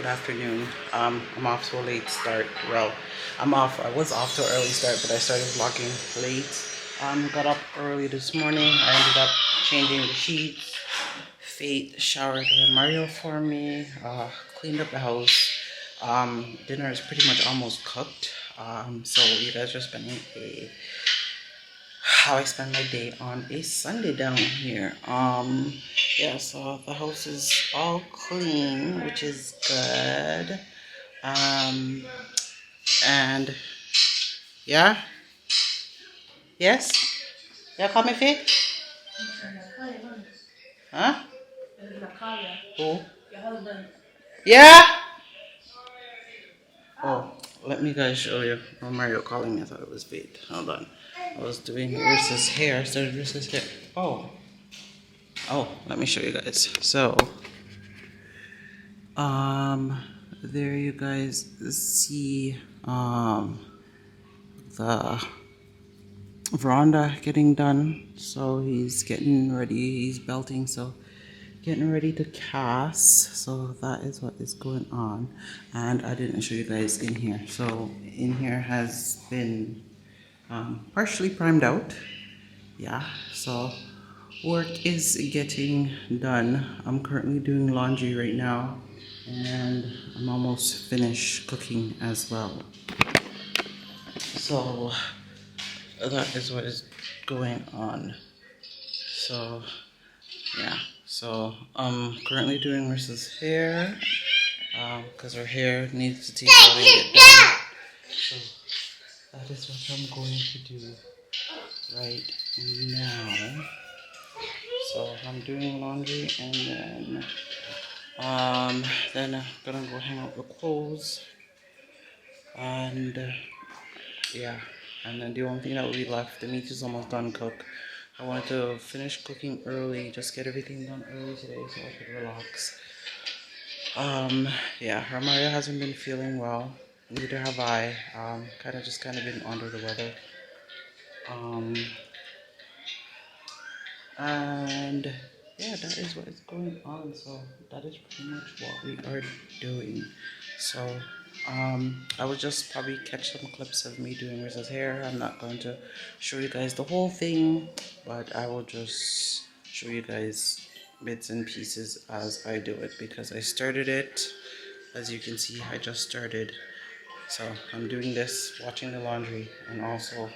good afternoon. I'm off to a late start. Well, I was off to an early start, but I started vlogging late. Got up early this morning. I ended up changing the sheets. Faith showered Mario for me. Cleaned up the house. Dinner is pretty much almost cooked. So you guys are spending how I spend my day on a Sunday down here. Yeah, so the house is all clean, which is good. And yeah, yes, yeah, call me Faith. Huh? Who? Yeah. Oh, let me guys show you. Oh, Mario calling me. I thought it was Faith. Hold on. I was doing Rissa's hair. I started Rissa's hair. Oh, let me show you guys. So, there you guys see, the veranda getting done. So he's getting ready. He's belting. So getting ready to cast. So that is what is going on. And I didn't show you guys in here. So in here has been partially primed out. Yeah, so work is getting done. I'm currently doing laundry right now, and I'm almost finished cooking as well. So that is what is going on. So yeah, so I'm currently doing Marissa's hair because her hair needs to take out and get done. So that is what I'm going to do right now. So I'm doing laundry, and then I'm gonna go hang out the clothes, and yeah, and then the only thing that will be left, the meat is almost done cooked. I wanted to finish cooking early, just get everything done early today so I could relax. Yeah, Ramaria hasn't been feeling well, neither have I. Kind of been under the weather. And yeah, that is what is going on. So that is pretty much what we are doing. So I will just probably catch some clips of me doing Riz's hair. I'm not going to show you guys the whole thing, but I will just show you guys bits and pieces as I do it, because I started it. As you can see, I just started. So I'm doing this, watching the laundry, and also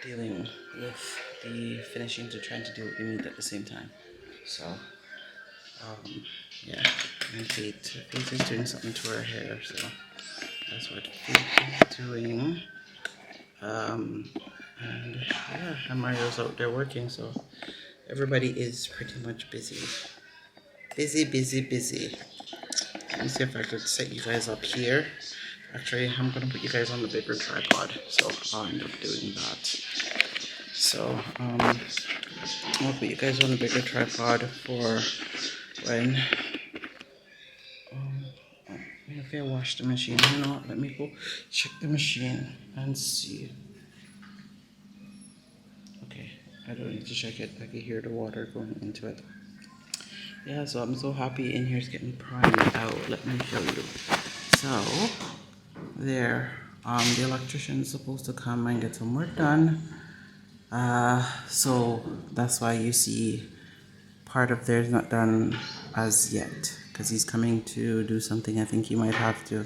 dealing with the finishing to trying to deal with the meat at the same time. So yeah, and Faith is doing something to her hair, so that's what Faith is doing. And yeah, and Mario's out there working, so everybody is pretty much busy. Busy. Let me see if I could set you guys up here. Actually, I'm gonna put you guys on the bigger tripod, so I'll end up doing that. So I'll put you guys on the bigger tripod for when if I wash the machine. You know what, let me go check the machine and see. Okay, I don't need to check it. I can hear the water going into it. Yeah, so I'm so happy in here is getting primed out. Let me show you. So there, the electrician is supposed to come and get some work done. So that's why you see part of theirs not done as yet, because he's coming to do something. I think he might have to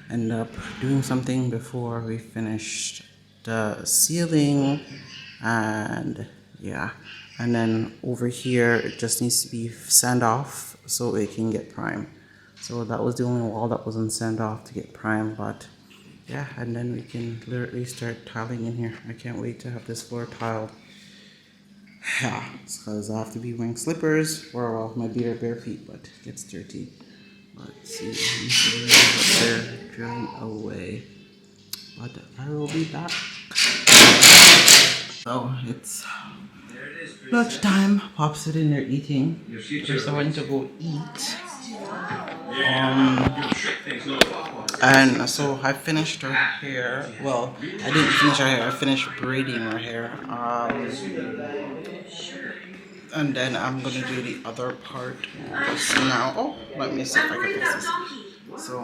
end up doing something before we finish the ceiling, and yeah, and then over here it just needs to be sand off so it can get primed. So that was the only wall that wasn't sand off to get primed, but yeah, and then we can literally start tiling in here. I can't wait to have this floor tiled. Yeah, because I have to be wearing slippers, or well, my bare feet, but it gets dirty. Let's see, they're drying away. But I will be back. So it's lunchtime. Pop's sitting there eating. First I went to go eat. And so I finished her hair. Well, I didn't finish her hair. I finished braiding her hair. And then I'm gonna do the other part just now. Oh, let me see if I can fix this. So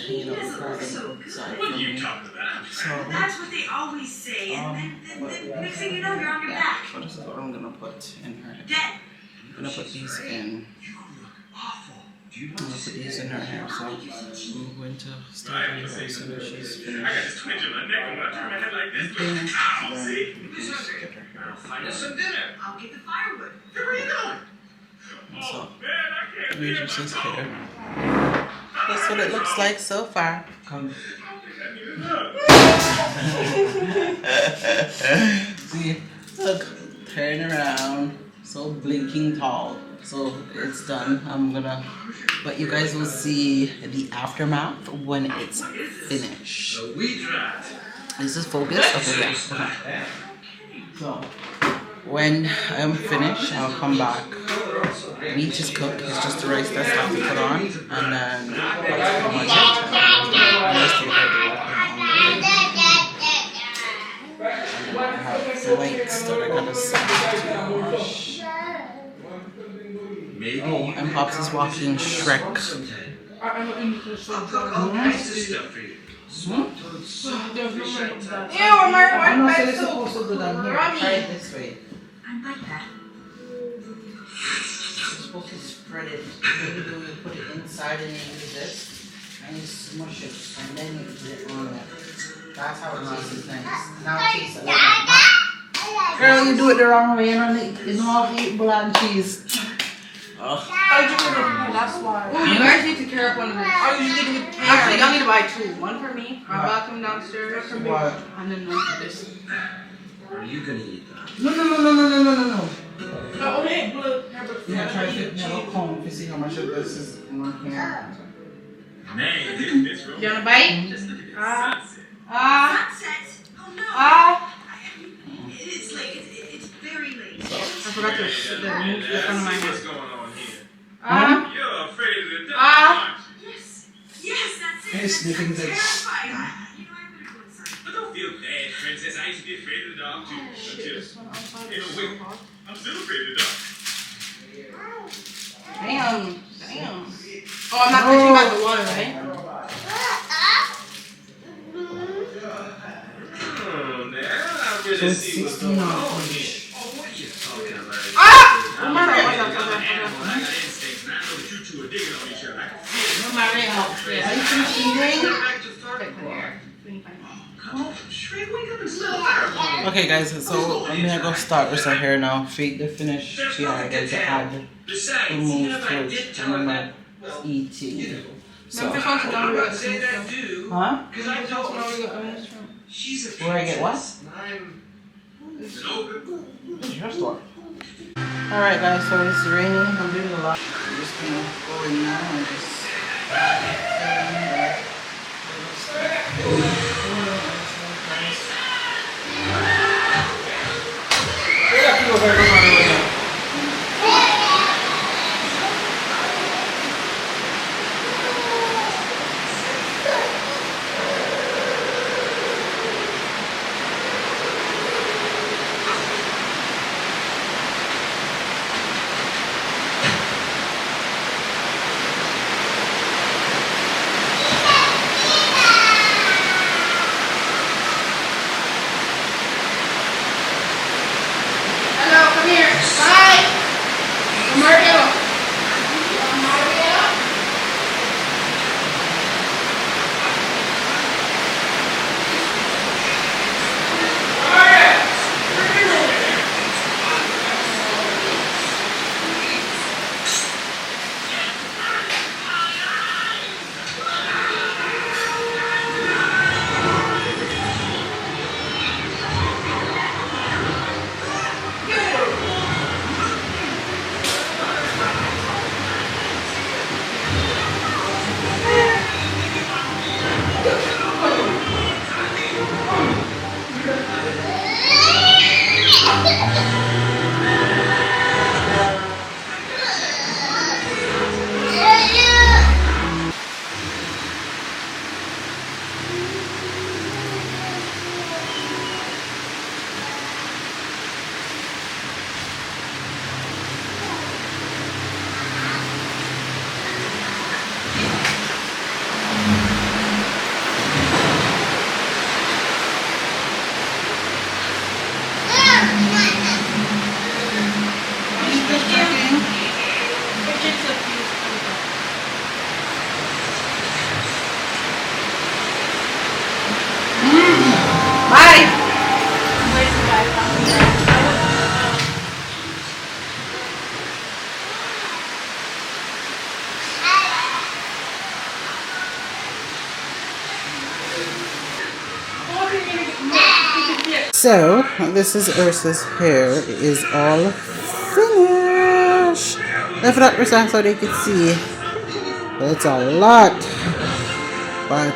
hanging out with her outside. What are you talking about? So that's what they always say, and then next thing you know, you're on your back. So this is what I'm gonna put in her hair. I'm gonna put these in. I'm gonna put these in her hair, so I'm going to start with her as soon as she's finished. I got this twinge in my neck when I turn my head like this. Ow, see? Get her hair. I'll find us some dinner. I'll get the firewood. Where are you going? So, here's your sister hair. That's what it looks like so far. Come. See, look, turn around, so blinking tall. So it's done. But you guys will see the aftermath when it's finished. Is this focused? Okay, yeah. Okay. So when I'm finished, I'll come back. Meat is cooked. It's just the rice that's have to put on, and then that's pretty much it. I have plates that I gotta wash. Oh, and Pops is watching Shrek. Ew, I'm not supposed to do that here. Try it this way. I like that. You're supposed to spread it. What you do, you put it inside and you do this, and you smush it, and then you put it on it. That's how it tastes nice. Now it tastes like girl, you do it the wrong way, you don't have to eat blood and cheese. That's why. You guys need to carry up one of these. Oh, you need to carry. Actually, y'all need to buy two. One for me, my bathroom downstairs, for me, and then one for this. Are you gonna eat that? No. Oh, okay. Yeah, try to fit me a little comb to see how much of this is in one can. Man, this room. You wanna bite? Sunset. Oh no. It's late. It's very late. I forgot to move the front of my head. What's going on here? You're afraid of the dark, aren't you? Yes, that's it. It's sniffing this. Terrified. You know, I better go inside. But don't feel bad, princess. I used to be afraid of the dark too. Wait, I'm still afraid of the dark. Damn. Oh, I'm not touching about the water, right? Oh, man. I really see what's going on. Oh, what are you talking about? Oh my God. I got instincts, and I know that you two are digging on each other. Are you finished? Okay, guys, so I'm gonna go start with her hair now. Fade the finish. She had to add the move to it. And I'm eating. So, huh? Where I get what? This is your store. Alright guys, so it's raining. I'm doing a lot. I'm just gonna go in now and just So this is Ursa's hair. It is all finished. Lift it up, Ursa, so they can see. It's a lot, but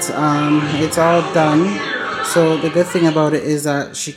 it's all done. So the good thing about it is that she